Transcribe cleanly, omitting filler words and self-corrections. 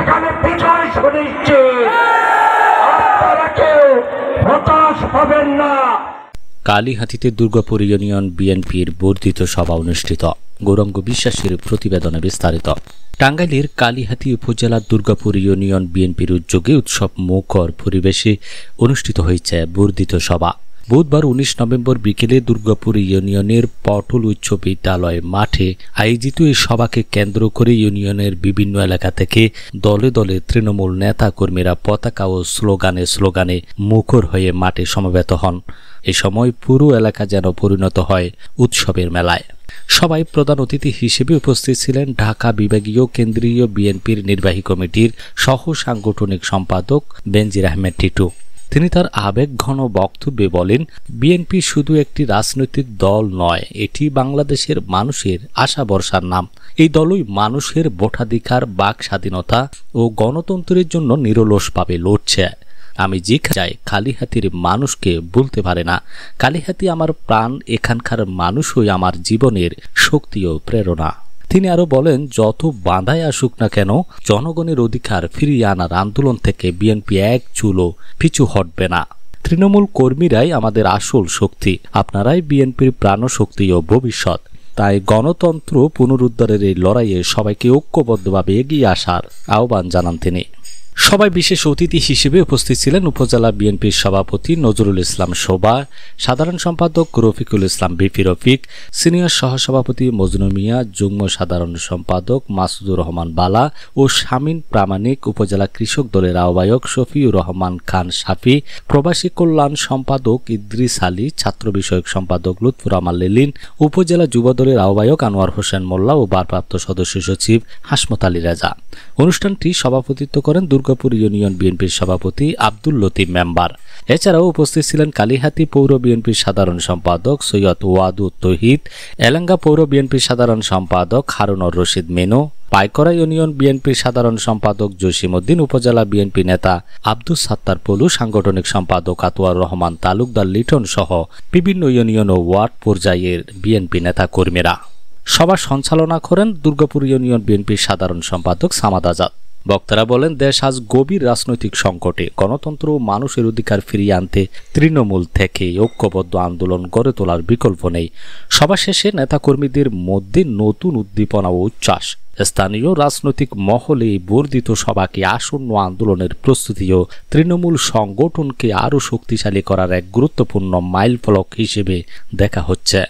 এখানে বিজয় সুনিশ্চিত, আপনারা কেউ হতাশ হবেন না। কালীহাতিতে দুর্গাপুর ইউনিয়ন বিএনপির বর্ধিত সভা অনুষ্ঠিত। গৌরাঙ্গ বিশ্বাসের প্রতিবেদনে বিস্তারিত। টাঙ্গাইলের কালীহাতি উপজেলার দুর্গাপুর ইউনিয়ন বিএনপির উদ্যোগে উৎসব মুখর পরিবেশে অনুষ্ঠিত হয়েছে বর্ধিত সভা। বুধবার 19 নভেম্বর বিকেলে দুর্গাপুর ইউনিয়নের পটল উচ্চ বিদ্যালয় মাঠে আয়োজিত এই সভাকে কেন্দ্র করে ইউনিয়নের বিভিন্ন এলাকা থেকে দলে দলে তৃণমূল নেতা কর্মীরা পতাকা ও স্লোগানে মুখর হয়ে মাঠে সমবেত হন। এ সময় পুরো এলাকা যেন পরিণত হয় উৎসবের মেলায়। সবাই প্রধান অতিথি হিসেবে উপস্থিত ছিলেন ঢাকা বিভাগীয় কেন্দ্রীয় বিএনপির নির্বাহী কমিটির সহ সাংগঠনিক সম্পাদক বেনজির আহমেদ টিটু। তিনি তার আবেগঘন বক্তব্যে বলেন, বিএনপি শুধু একটি রাজনৈতিক দল নয়, এটি বাংলাদেশের মানুষের আশা ভরসার নাম। এই দলই মানুষের ভোটাধিকার, বাক স্বাধীনতা ও গণতন্ত্রের জন্য নিরলসভাবে লড়ছে। আমি চাই কালীহাতির মানুষকে বলতে পারে না, কালীহাতি আমার প্রাণ, এখানকার মানুষই আমার জীবনের শক্তি ও প্রেরণা। তিনি আরো বলেন, যত বাধায় আসুক না কেন, জনগণের অধিকার ফিরিয়ে আনার আন্দোলন থেকে বিএনপি এক চুলও পিছু হটবে না। তৃণমূল কর্মীরাই আমাদের আসল শক্তি, আপনারাই বিএনপির প্রাণশক্তি ও ভবিষ্যৎ। তাই গণতন্ত্র পুনরুদ্ধারের এই লড়াইয়ে সবাইকে ঐক্যবদ্ধভাবে এগিয়ে আসার আহ্বান জানান তিনি। সবাই বিশেষ অতিথি হিসেবে উপস্থিত ছিলেন উপজেলা বিএনপির সভাপতি নজরুল ইসলাম শোভা, সাধারণ সম্পাদক রফিকুল ইসলাম বিপি রফিক, সিনিয়র সহসভাপতি মজনু মিয়া, যুগ্ম সাধারণ সম্পাদক মাসুদুর রহমান বালা ও শামীম প্রামাণিক, উপজেলা কৃষক দলের আহ্বায়ক শফিউর রহমান খান শাফি, প্রবাসী কল্যাণ সম্পাদক ইদ্রিস আলী, ছাত্র বিষয়ক সম্পাদক লুৎফুর রহমান লিলিন, উপজেলা যুব দলের আহ্বায়ক আনোয়ার হোসেন মোল্লা ও ভারপ্রাপ্ত সদস্য সচিব হাসমত আলী রেজা। অনুষ্ঠানটি সভাপতিত্ব করেন দুর্গাপুর ইউনিয়ন বিএনপির সভাপতি আব্দুল লতিফ মেম্বার। এছাড়াও উপস্থিত ছিলেন কালীহাতি পৌর বিএনপির সাধারণ সম্পাদক সৈয়দ ওয়াদুদ তৌহিদ, এলাঙ্গা পৌর বিএনপির সাধারণ সম্পাদক হারুনুর রশিদ মেনু, পাইকরা ইউনিয়ন বিএনপির সাধারণ সম্পাদক জসিমউদ্দিন, উপজেলা বিএনপি নেতা আব্দুস সাত্তার পলু, সাংগঠনিক সম্পাদক আতোয়ার রহমান তালুকদার লিটন সহ বিভিন্ন ইউনিয়ন ও ওয়ার্ড পর্যায়ের বিএনপি নেতা কর্মীরা। সভা সঞ্চালনা করেন দুর্গাপুর ইউনিয়ন বিএনপির সাধারণ সম্পাদক সামাদ আজাদ। বক্তারা বলেন, দেশ আজ গভীর রাজনৈতিক সংকটে। গণতন্ত্র ও মানুষের অধিকার ফিরিয়ে আনতে তৃণমূল থেকে ঐক্যবদ্ধ আন্দোলন গড়ে তোলার বিকল্প নেই। সভা শেষে নেতাকর্মীদের মধ্যে নতুন উদ্দীপনা ও উচ্ছ্বাস। স্থানীয় রাজনৈতিক মহলে এই বর্ধিত সভাকে আসন্ন আন্দোলনের প্রস্তুতি ও তৃণমূল সংগঠনকে আরও শক্তিশালী করার এক গুরুত্বপূর্ণ মাইলফলক হিসেবে দেখা হচ্ছে।